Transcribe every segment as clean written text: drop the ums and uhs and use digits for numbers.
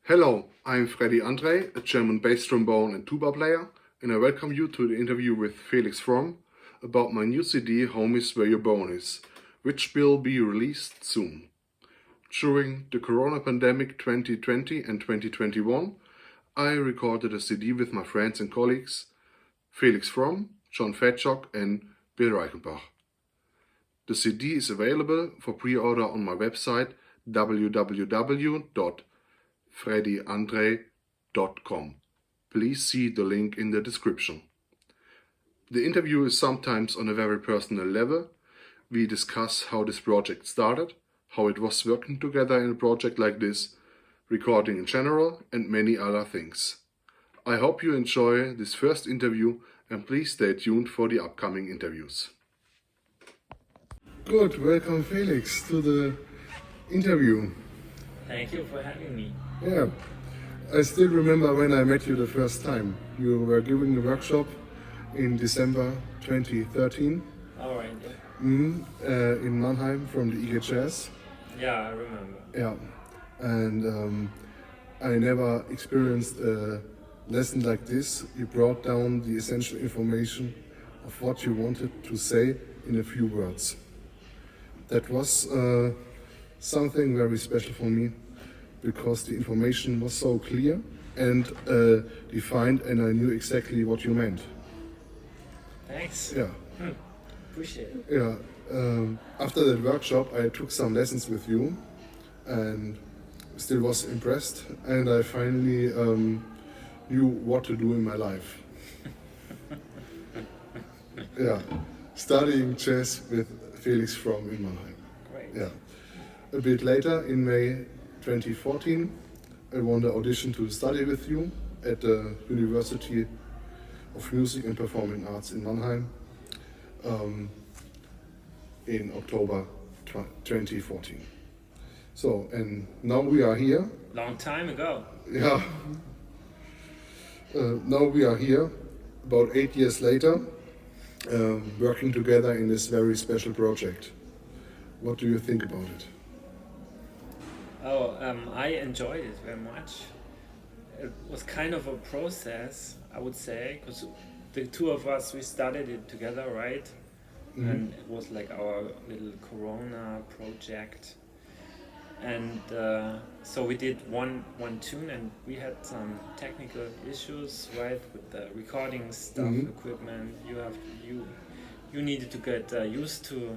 Hello, I'm Freddy Andrej, a German bass trombone and tuba player, and I welcome you to the interview with Felix Fromm about my new CD Home is Where Your Bone Is, which will be released soon. During the Corona pandemic 2020 and 2021, I recorded a CD with my friends and colleagues Felix Fromm, John Fetchock and Bill Reichenbach. The CD is available for pre-order on my website www.freddyandrej.com. Please see the link in the description. The interview is sometimes on a very personal level. We discuss how this project started, how it was working together in a project like this, recording in general, and many other things. I hope you enjoy this first interview and please stay tuned for the upcoming interviews. Good, welcome Felix to the interview. Thank you for having me. Yeah, I still remember when I met you the first time. You were giving a workshop in December 2013 All right. in Mannheim from the EGHS. Yeah, I remember. Yeah, and I never experienced a lesson like this. You brought down the essential information of what you wanted to say in a few words. That was something very special for me because the information was so clear and defined, and I knew exactly what you meant. Thanks. Yeah. Appreciate it. Yeah. After that workshop, I took some lessons with you, and still was impressed. And I finally knew what to do in my life. Yeah, studying jazz with Felix Fromm in Mannheim. Great. Yeah. A bit later, in May 2014, I won the audition to study with you at the University of Music and Performing Arts in Mannheim in October 2014. So, and now we are here. Long time ago. Yeah. Now we are here, about 8 years later, working together in this very special project. What do you think about it? I enjoyed it very much. It was kind of a process, I would say, because the two of us, we started it together, right? And it was like our little Corona project. And so we did one tune, and we had some technical issues, right, with the recording stuff, equipment. You needed to get used to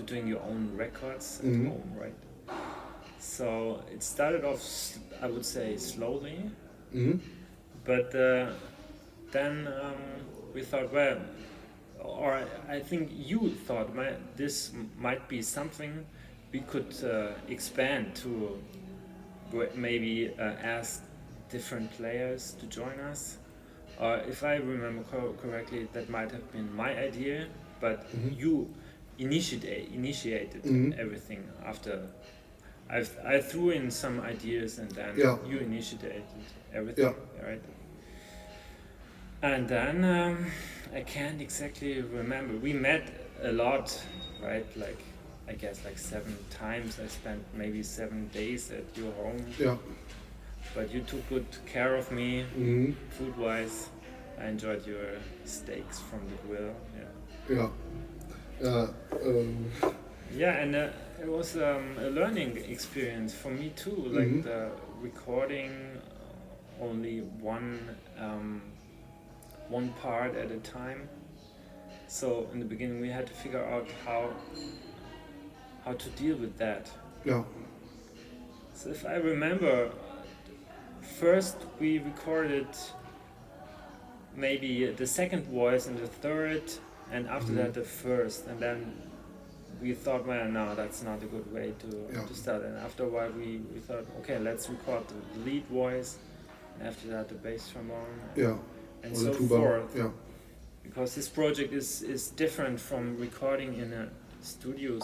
doing your own records at home, right? So it started off, I would say, slowly, but then we thought, well, or I think you thought, this might be something we could expand to maybe ask different players to join us. If I remember correctly, that might have been my idea, but you initiated everything after. I threw in some ideas and then you initiated everything, right? And then I can't exactly remember. We met a lot, right? Like, I guess like 7 times. I spent maybe 7 days at your home. Yeah. But you took good care of me, food-wise. I enjoyed your steaks from the grill. Yeah. Yeah, and it was a learning experience for me too. Like the recording only one part at a time. So in the beginning, we had to figure out how to deal with that. Yeah. So if I remember, first we recorded maybe the second voice and the third, and after that the first, and then we thought, well, no, that's not a good way to start. And after a while we thought, okay, let's record the lead voice, and after that the bass trombone, and so forth. Yeah. Because this project is different from recording in a studio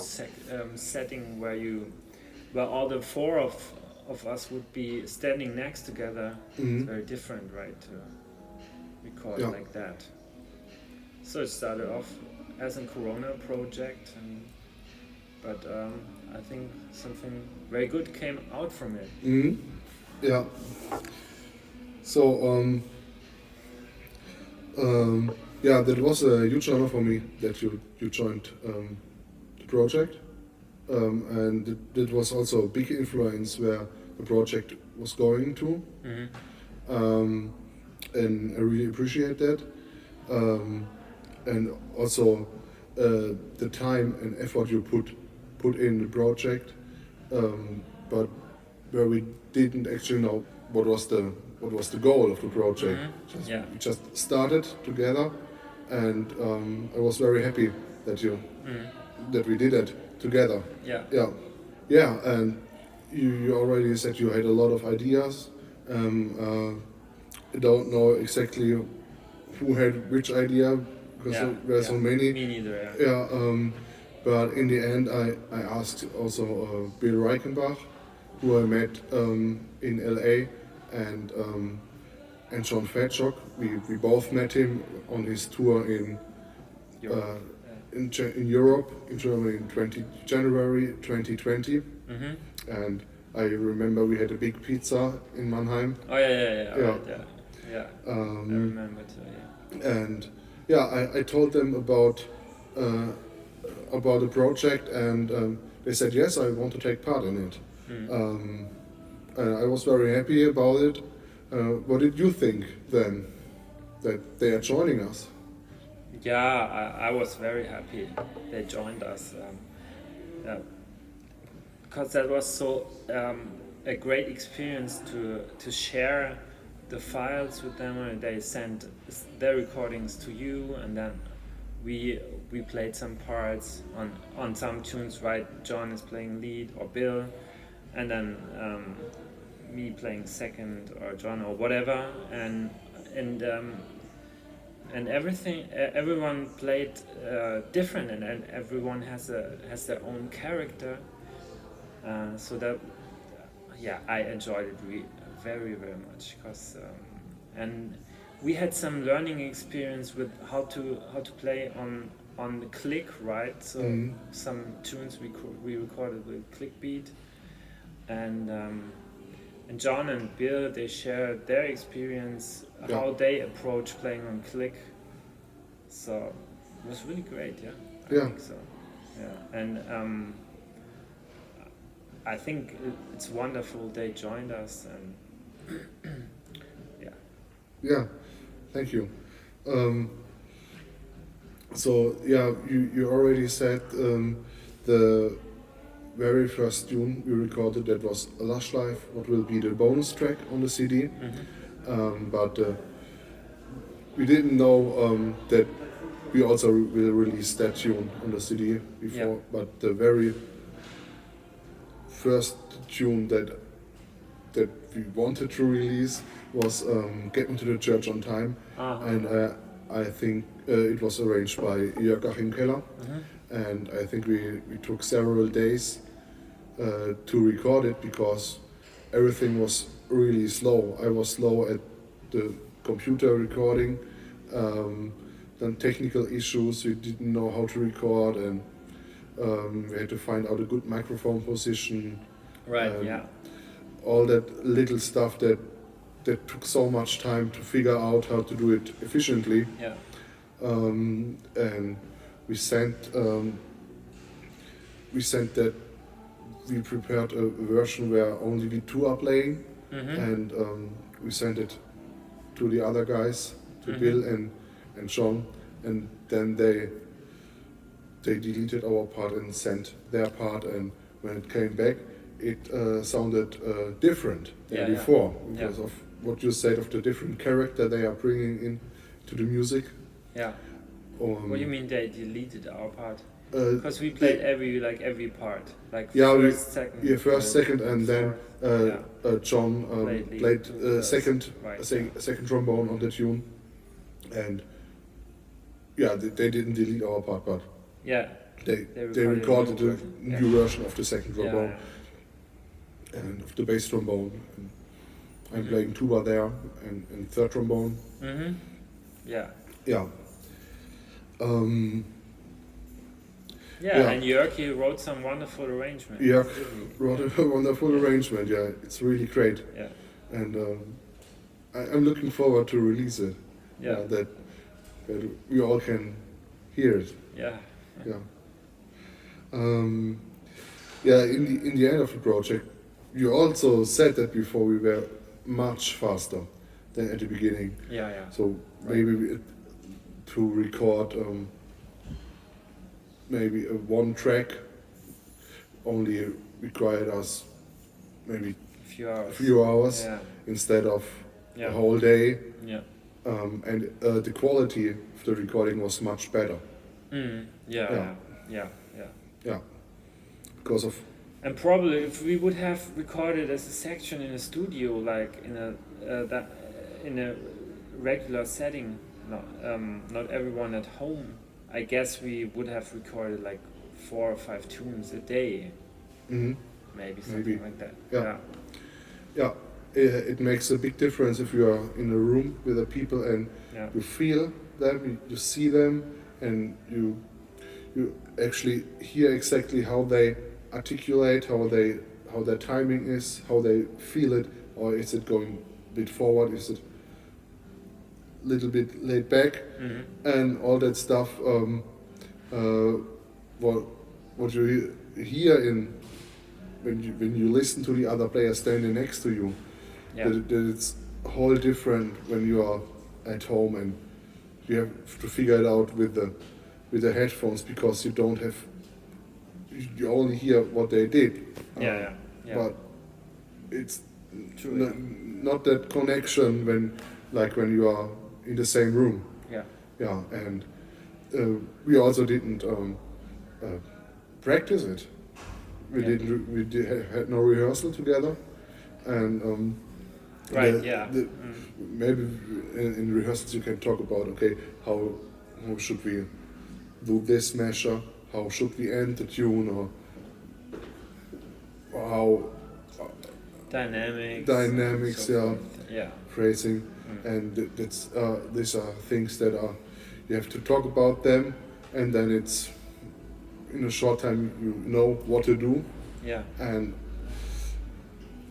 setting where all the 4 of us would be standing next together. It's very different, right, to record like that. So it started off as a Corona project, but I think something very good came out from it. Yeah. So, yeah, that was a huge honor for me that you joined the project. And it was also a big influence where the project was going to. And I really appreciate that. And also the time and effort you put in the project, but where we didn't actually know what was the goal of the project. We just started together, and I was very happy that we did it together. Yeah, and you already said you had a lot of ideas. I don't know exactly who had which idea because there were so many. Me neither. But in the end, I asked also Bill Reichenbach, who I met in LA, and John Fedchuk. We both met him on his tour in Europe, in Germany in January 2020. And I remember we had a big pizza in Mannheim. Oh yeah. I remember too. And I told them about the project, and they said yes, I want to take part in it. And I was very happy about it. What did you think then that they are joining us? Yeah, I was very happy they joined us. Because that was so a great experience to share the files with them, and they sent their recordings to you, and then we played some parts on some tunes, right? John is playing lead or Bill, and then me playing second or John or whatever, and everything. Everyone played different, and everyone has their own character. So that I enjoyed it very much, because and we had some learning experience with how to play on the click, right? So some tunes we recorded with click beat, and John and Bill, they shared their experience, how they approach playing on click. So it was really great. I think so. And I think it's wonderful they joined us, and Thank you. So you already said the very first tune we recorded, that was Lush Life, what will be the bonus track on the CD. But we didn't know that we also will release that tune on the CD before. But the very first tune that we wanted to release was Get Me to the Church on Time. And I think it was arranged by Joachim Keller. And I think we took several days to record it, because everything was really slow. I was slow at the computer recording, then technical issues, we didn't know how to record, and we had to find out a good microphone position. All that little stuff that took so much time to figure out how to do it efficiently. And we sent that we prepared a version where only we two are playing, and we sent it to the other guys, to Bill and John, and then they deleted our part and sent their part, and when it came back, it sounded different than before, because of what you said, of the different character they are bringing in to the music. What do you mean they deleted our part? Because we played every part, first, second, and then John played second trombone on the tune, and they didn't delete our part, but they recorded a new version of the second trombone and of the bass trombone. And I'm playing tuba there and third trombone. And Jörg wrote some wonderful arrangements. Jörg wrote a wonderful arrangement. It's really great. and I'm looking forward to release it. Yeah. That we all can hear it. Yeah. Yeah. In the end of the project, you also said that before we were much faster than at the beginning. Yeah. Yeah. So maybe to record maybe one track only required us maybe A few hours Yeah. instead of Yeah. a whole day. Yeah. And the quality of the recording was much better. Yeah. Yeah. Yeah. Yeah. Yeah. Yeah, because of And probably if we would have recorded as a section in a studio, like in a regular setting, not everyone at home, I guess we would have recorded like 4 or 5 tunes a day, maybe something like that. Yeah. Yeah, it makes a big difference if you are in a room with the people and Yeah. you feel them, you see them, and you actually hear exactly how they articulate, how their timing is, how they feel it, or is it going a bit forward, is it a little bit laid back, and all that stuff. What you hear when you listen to the other player standing next to you, Yeah. that it's whole different when you are at home and you have to figure it out with the headphones, because you only hear what they did. Yeah. But it's True. not that connection when you are in the same room. Yeah. Yeah, and we also didn't practice it. Had no rehearsal together, and Right. Yeah. maybe in rehearsals you can talk about, okay, how should we do this measure, how should we end the tune, or how Dynamics. so forth. Yeah. phrasing, and these are things that you have to talk about them, and then it's in a short time you know what to do, Yeah. and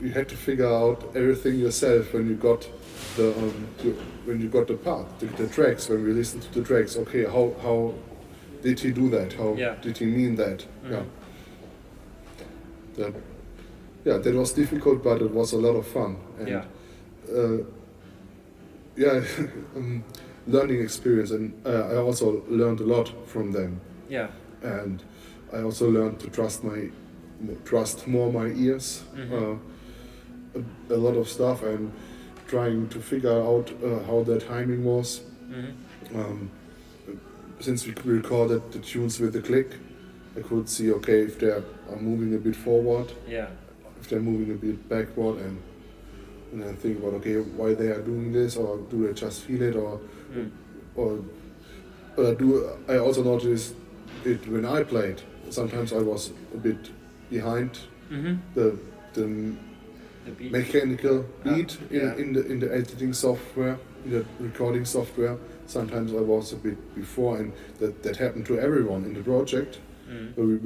you had to figure out everything yourself when you got the part, the tracks. When we listened to the tracks, okay, how did he do that? How did he mean that? That was difficult, but it was a lot of fun. And, learning experience, and I also learned a lot from them. Yeah. And I also learned to trust more my ears. A lot of stuff, and trying to figure out how the timing was. Since we recorded the tunes with the click, I could see, okay, if they are moving a bit forward, if they're moving a bit backward, and then think about, okay, why they are doing this, or do they just feel it, or I also noticed it when I played. Sometimes I was a bit behind the beat. mechanical beat in the editing software, in the recording software. Sometimes I was a bit before, and that happened to everyone in the project. But we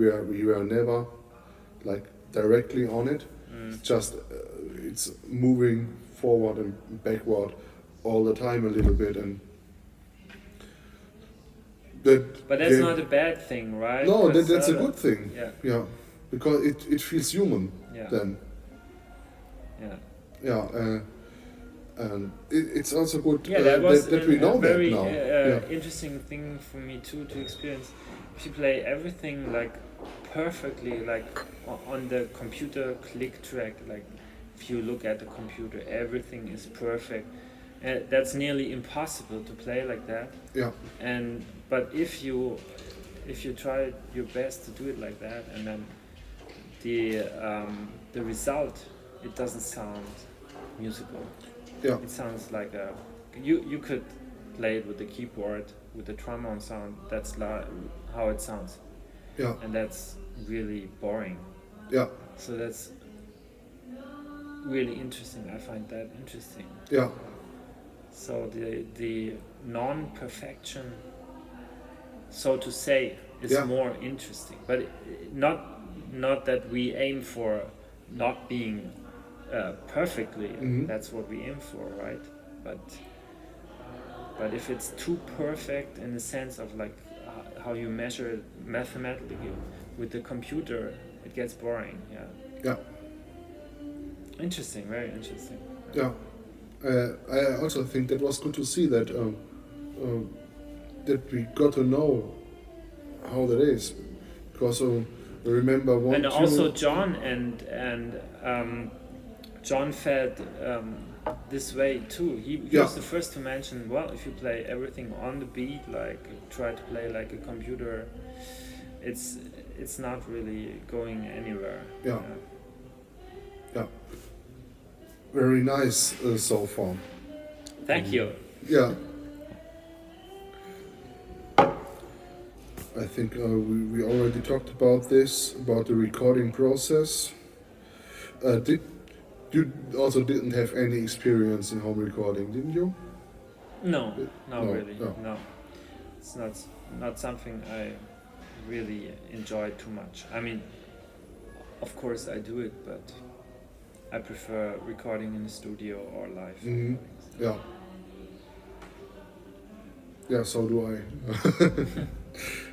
were never like directly on it. It's just it's moving forward and backward all the time a little bit, and But that's not a bad thing, right? No, that's a good thing. Yeah. Because it feels human then. And it's also good that we know that now. Interesting thing for me too to experience. If you play everything like perfectly, like on the computer click track, like if you look at the computer, everything is perfect. That's nearly impossible to play like that. Yeah. But if you try your best to do it like that, and then the result, it doesn't sound musical. Yeah. It sounds like you could play it with the keyboard with the trombone sound. That's how it sounds. Yeah. And that's really boring. Yeah. So that's really interesting. I find that interesting. Yeah. So the non-perfection, so to say, is more interesting. But not that we aim for not being perfectly. That's what we aim for, right? But if it's too perfect in the sense of like how you measure it mathematically with the computer, it gets boring. Yeah. Yeah. Interesting. Very interesting. Yeah. I also think that was good to see that that we got to know how that is, because I remember one. And also John and John felt this way too. He was the first to mention, well, if you play everything on the beat, like try to play like a computer, it's not really going anywhere. Yeah. Very nice so far. Thank you. Yeah. I think we already talked about this, about the recording process. You also didn't have any experience in home recording, didn't you? No, really. No. No. It's not something I really enjoy too much. I mean, of course I do it, but I prefer recording in the studio or live. Yeah. Yeah, so do I.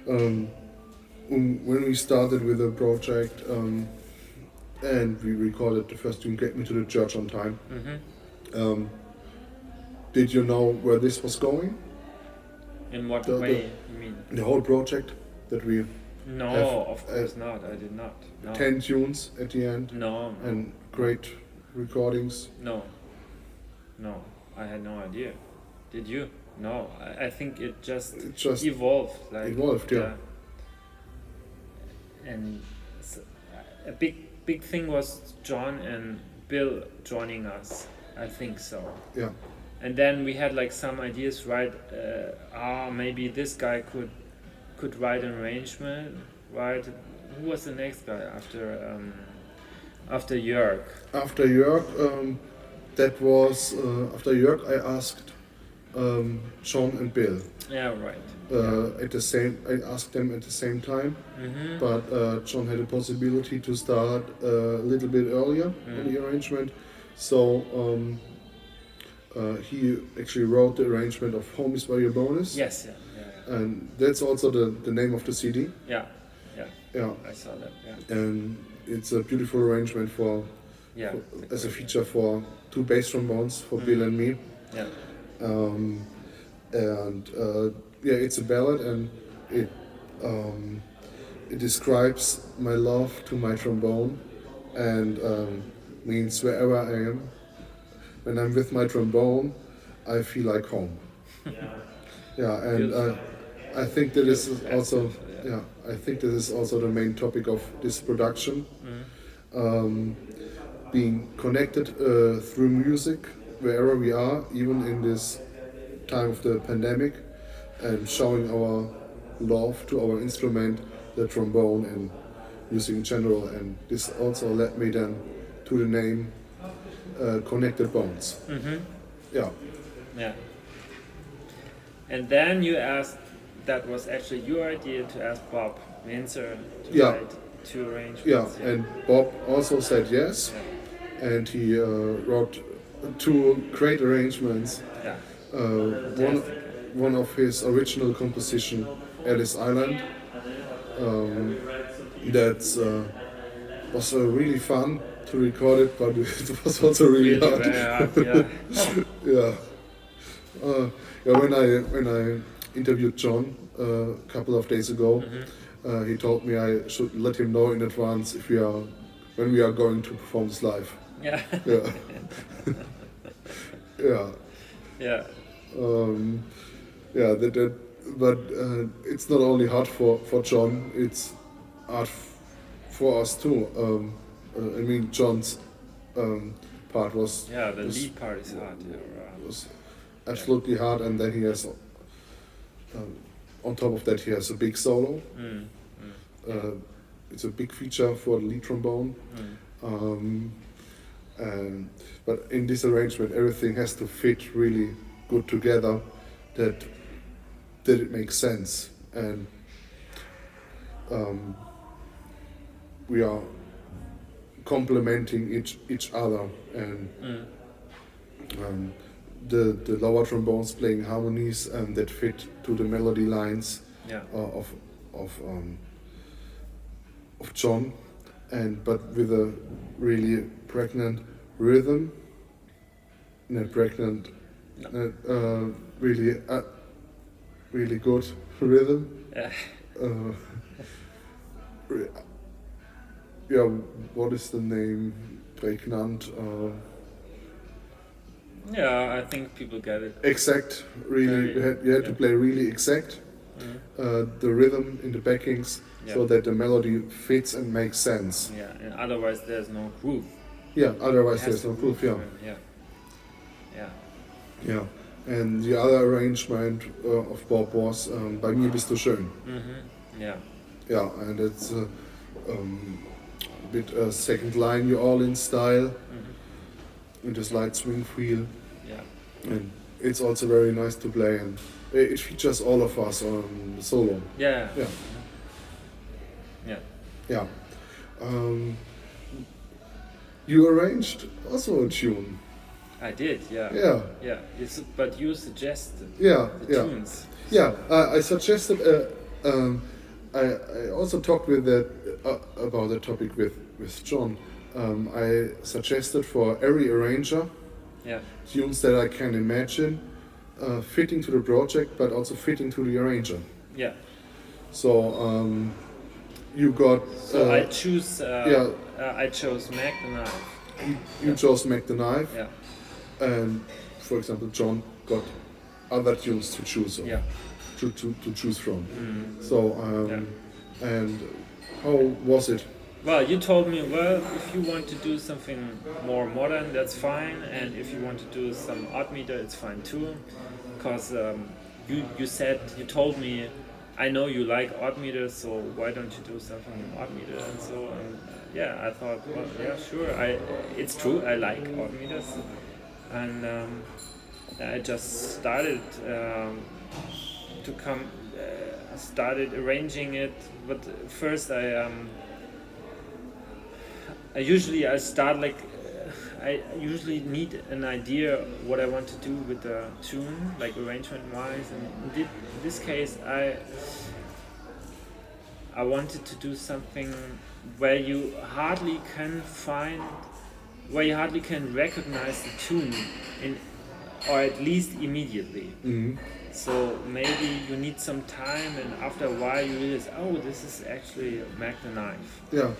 When we started with the project and we recorded the first tune, Get Me to the Church on Time, did you know where this was going? In what way you mean? The whole project that we No, have, of course not. I did not. No. 10 tunes at the end. No. And great recordings. No, I had no idea. Did you? No, I think it just evolved. Like, evolved, yeah. And a big thing was John and Bill joining us. I think so. Yeah. And then we had like some ideas, right? Maybe this guy could write an arrangement, right? Who was the next guy after Jörg? After Jörg, that was after Jörg. I asked John and Bill. Yeah, right. At the same, I asked them at the same time, but John had a possibility to start a little bit earlier on the arrangement, so he actually wrote the arrangement of "Home Is Where Your Bone Is." Yes, and that's also the name of the CD. Yeah. Yeah, I saw that. Yeah. And it's a beautiful arrangement as a feature for 2 bass trombones for Bill and me. Yeah. It's a ballad, and it describes my love to my trombone, and means wherever I am, when I'm with my trombone, I feel like home. And I think that is also I think this is also the main topic of this production, being connected through music wherever we are, even in this time of the pandemic, and showing our love to our instrument, the trombone, and music in general. And this also led me then to the name Connected Bones. Yeah. And then you asked, that was actually your idea, to ask Bob Windsor to write 2 arrangements. Yeah, and Bob also said yes, and he wrote 2 great arrangements. Yeah. One of his original composition, Ellis Island. That was really fun to record it, but it was also really hard. Very hard, When I interviewed John a couple of days ago, he told me I should let him know in advance when we are going to perform this live. Yeah. But it's not only hard for John, it's hard for us too. I mean, John's part was... Yeah, the lead part is hard. Was absolutely hard, and then he has... on top of that, he has a big solo. It's a big feature for the lead trombone. But in this arrangement, everything has to fit really good together, that it makes sense. And we are complementing each other, and the lower trombones playing harmonies that fit to the melody lines of John, but with a really pregnant rhythm, really good rhythm. What is the name? Pregnant. I think people get it. Exact. Really, you had to play really exact. The rhythm in the backings, so that the melody fits and makes sense. Yeah, and otherwise there's no groove. Yeah, otherwise there's no groove. Yeah. And the other arrangement of Bob was Bei mir bist du schön. Yeah, and it's a bit second line New Orleans style, with a slight swing feel. Yeah. And it's also very nice to play, and it features all of us on the solo. Yeah. You arranged also a tune. I did, yeah. But you suggested the tunes. I suggested. I also talked with about the topic with John. I suggested for every arranger tunes that I can imagine fitting to the project, but also fitting to the arranger. Yeah. So you got. I choose. I chose Mac the Knife. You chose Mac the Knife. Yeah. And for example, John got other tunes to choose on, to choose from. So and how was it? Well, you told me, if you want to do something more modern, that's fine, and if you want to do some odd meter, it's fine too. Because you told me, I know you like odd meters, so why don't you do something odd meter and so. I thought, sure. It's true, I like odd meters. And I just started started arranging it. But first, I usually need an idea what I want to do with the tune, like arrangement-wise. And in this case, I wanted to do something where you hardly can recognize the tune, or at least immediately. So maybe you need some time, and after a while you realize, this is actually Mac the Knife. Yeah.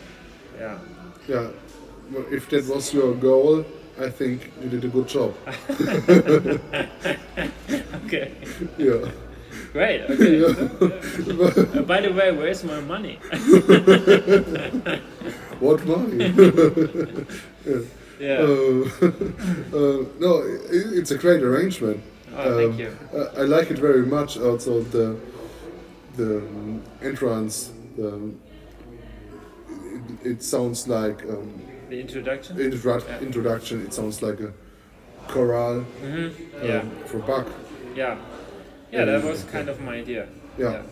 Well, if that was your goal, I think you did a good job. Okay. Yeah. Great. Okay. By the way, where's my money? What money? No, it's a great arrangement. Thank you. I like it very much. Also the entrance. It sounds like the introduction. Introduction. It sounds like a chorale for Bach. Yeah, that was kind of my idea. Yeah.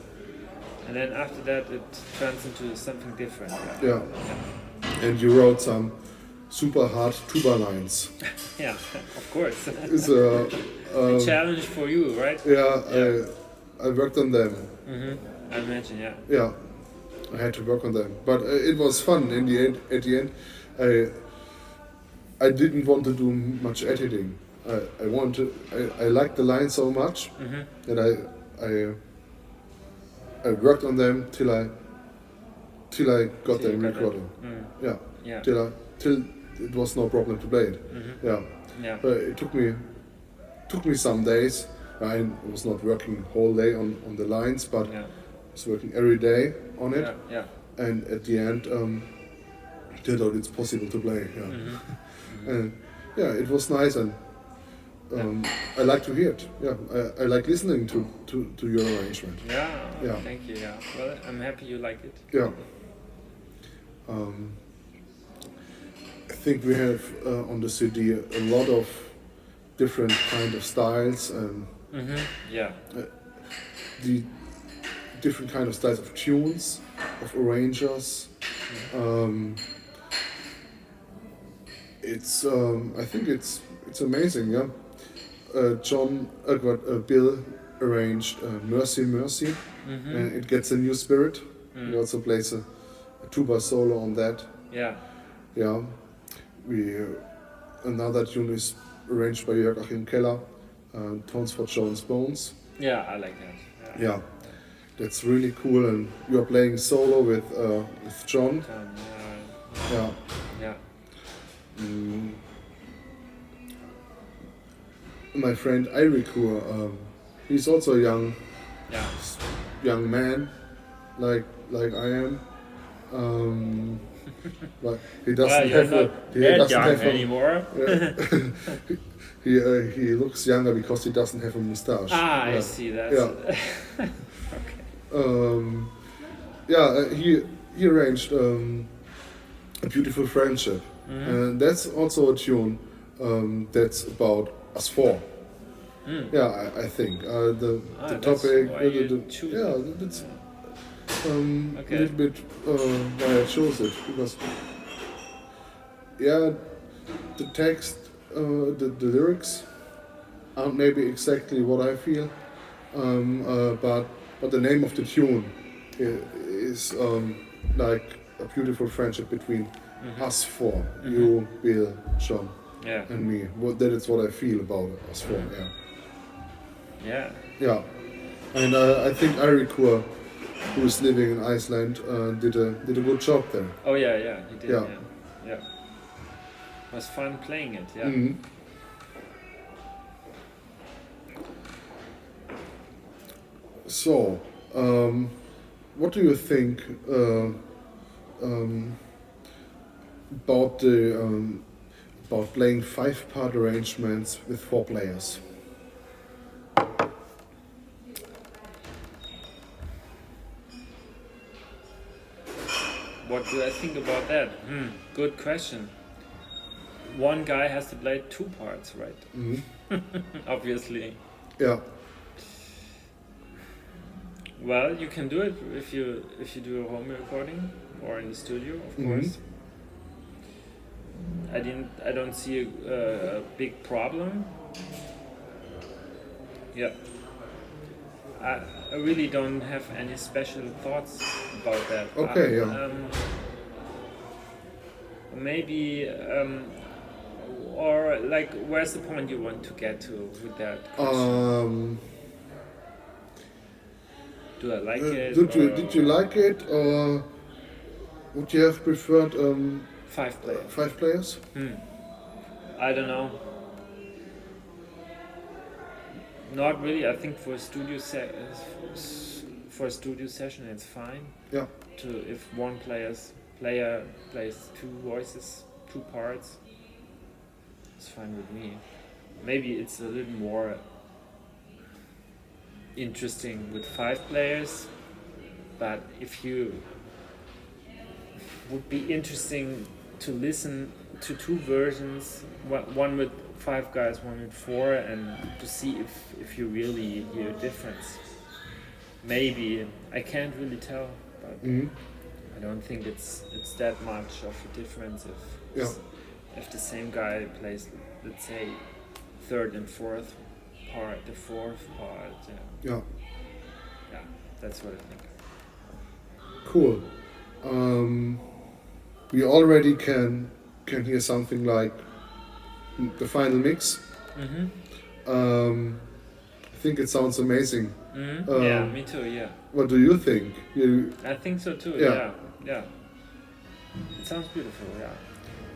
And then after that, it turns into something different. Yeah. And you wrote some super hard tuba lines. Yeah, of course. It's a challenge for you, right? Yeah. I worked on them. I imagine, yeah. Yeah, I had to work on them, but it was fun. In the end, at the end, I didn't want to do much editing. I liked the lines so much that I worked on them till I got them recorded. Till it was no problem to play it. But it took me some days. I was not working whole day on the lines, but I was working every day on it. And at the end, till it's possible to play. And it was nice, and I like to hear it. I like listening to your arrangement. Thank you. Well, I'm happy you like it. I think we have on the CD a lot of different kind of styles and the different kind of styles of tunes, of arrangers. It's I think it's amazing, yeah. Bill arranged Mercy Mercy, and it gets a new spirit. He also plays a tuba solo on that. Yeah. Yeah, we another tune is arranged by Joachim Keller, Tones for Jones Bones. Yeah, I like that. Yeah, that's really cool, and you are playing solo with John. Yeah. Yeah. My friend Eirikur, he's also a Yeah. young man, like I am. But he doesn't Well, have you're not that young anymore. He looks younger because he doesn't have a mustache. Ah, I see that. Yeah. Okay. He arranged a beautiful friendship, and that's also a tune that's about us four. Yeah, I think the topic. That's a little bit why I chose it, because the text, the lyrics aren't maybe exactly what I feel, but the name of the tune is like a beautiful friendship between us four, you, Bill, John, and me. That is what I feel about us four. Yeah, and I think Eirikur, who is living in Iceland, did a good job there. Oh yeah, he did. Yeah. It was fun playing it. Yeah. So, what do you think about about playing 5-part arrangements with 4 players? What do I think about that? Good question. One guy has to play 2 parts, right? Obviously. Yeah. Well, you can do it if you do a home recording or in the studio, of course. I don't see a big problem. Yeah. I really don't have any special thoughts about that. Okay, yeah. Maybe, or like, where's the point you want to get to with that question? Do I like it? Did you like it, or would you have preferred 5 players? 5 players? I don't know. Not really. I think for a studio session it's fine. Yeah. If one player plays 2 voices, 2 parts, it's fine with me. Maybe it's a little more interesting with 5 players, but if you would be interesting to listen to 2 versions, one with 5 guys, one with 4, and to see if you really hear a difference. Maybe I can't really tell, but I don't think it's that much of a difference if the same guy plays, let's say, 3rd and 4th part, the 4th part. Yeah, that's what I think. Cool. We already can hear something like the final mix. I think it sounds amazing. Yeah, me too. Yeah. What do you think? I think so too. Yeah. Yeah. It sounds beautiful. Yeah.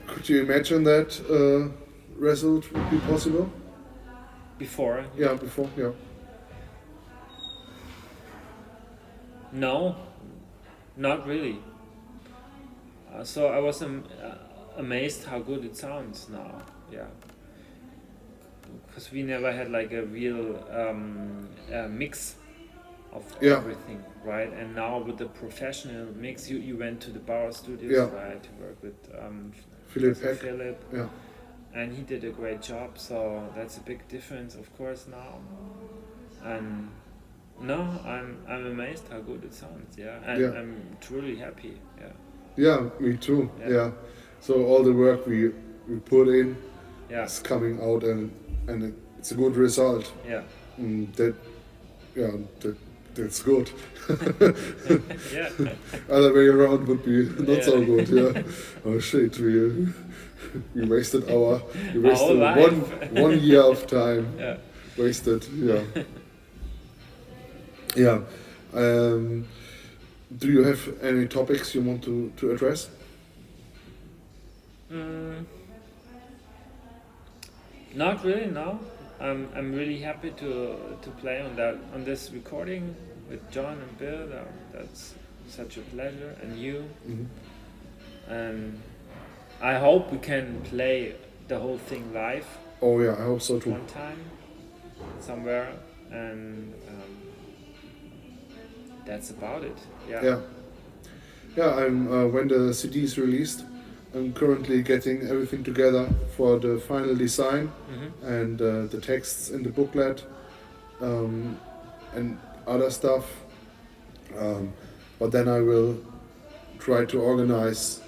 Could you imagine that result would be possible? Before? Yeah, before. Yeah. No, not really. So I was amazed how good it sounds now. Yeah. Because we never had like a real mix of everything, right? And now with the professional mix, you went to the Bauer Studios, right, to work with Philip. Yeah. And he did a great job, so that's a big difference, of course, now. And no, I'm amazed how good it sounds, and I'm truly happy, Yeah, me too. Yeah. So all the work we we put in Yeah. is coming out, and it's a good result. Yeah. That's good. Yeah. Other way around would be not so Yeah. good. Yeah. Oh shit, we wasted whole life. one year of time. Yeah. Wasted. Yeah. Yeah. Do you have any topics you want to address? Not really, no. I'm really happy to play on this recording with John and Bill. That's such a pleasure, and you. And I hope we can play the whole thing live Oh yeah, I hope so too. one time somewhere, and that's about it. Yeah. Yeah. Yeah, I'm when the CD is released, I'm currently getting everything together for the final design and the texts in the booklet and other stuff. But then I will try to organize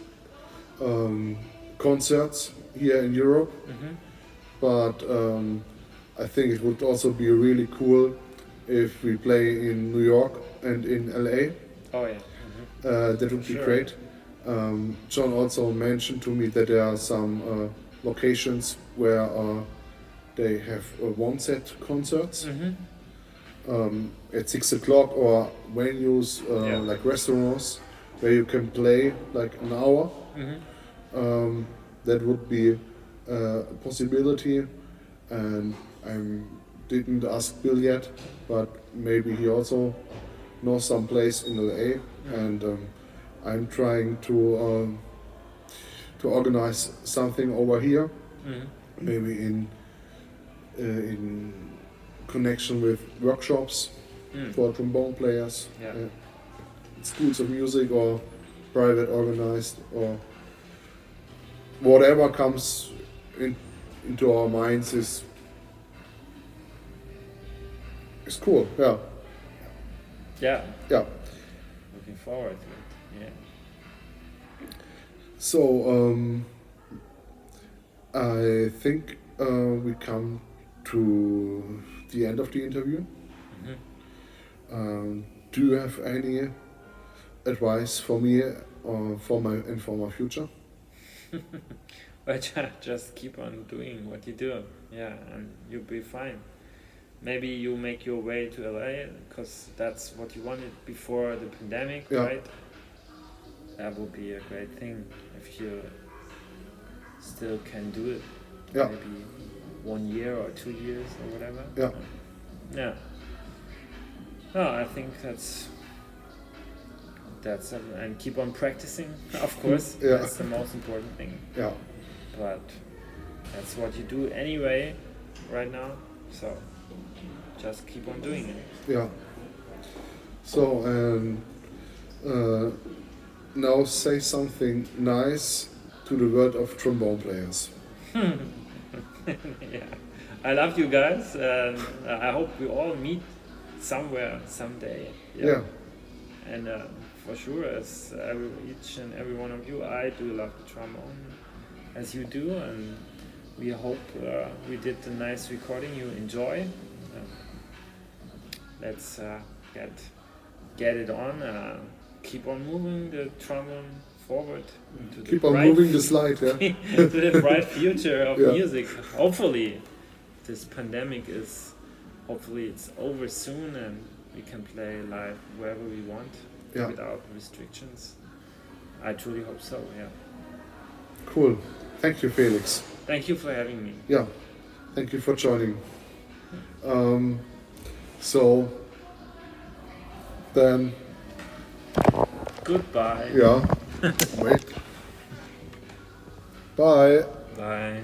concerts here in Europe. But I think it would also be really cool if we play in New York and in LA. Oh yeah. That would be Sure. great. John also mentioned to me that there are some locations where they have one-set concerts at 6 o'clock, or venues Yeah. like restaurants where you can play like an hour. That would be a possibility, and I didn't ask Bill yet, but maybe he also knows some place in LA, and I'm trying to organize something over here, maybe in connection with workshops for trombone players, Yeah. schools of music, or private organized, or whatever comes into our minds is cool. Yeah. Yeah. Yeah. Looking forward to it. Yeah. So I think we come to the end of the interview. Do you have any advice for me or for my future? But just keep on doing what you do. Yeah, and you'll be fine. Maybe you make your way to LA because that's what you wanted before the pandemic, Yeah. right? That would be a great thing if you still can do it. Yeah. Maybe 1 year or 2 years or whatever. Yeah. Yeah. No, I think that's and keep on practicing, of course. Yeah. That's the most important thing. Yeah. But that's what you do anyway right now. So just keep on doing it. Yeah. So now say something nice to the world of trombone players. Yeah. I love you guys, and I hope we all meet somewhere someday. Yeah. And for sure, as each and every one of you, I do love the trombone as you do, and we hope we did a nice recording you enjoy. Let's get it on. Keep on moving the trombone forward. To Keep the on bright moving the slide, yeah. to the bright future of Yeah. music. Hopefully, this pandemic is. Hopefully, it's over soon, and we can play live wherever we want Yeah. without restrictions. I truly hope so. Yeah. Cool. Thank you, Felix. Thank you for having me. Yeah. Thank you for joining. So then, Goodbye. yeah. Wait. Bye. Bye.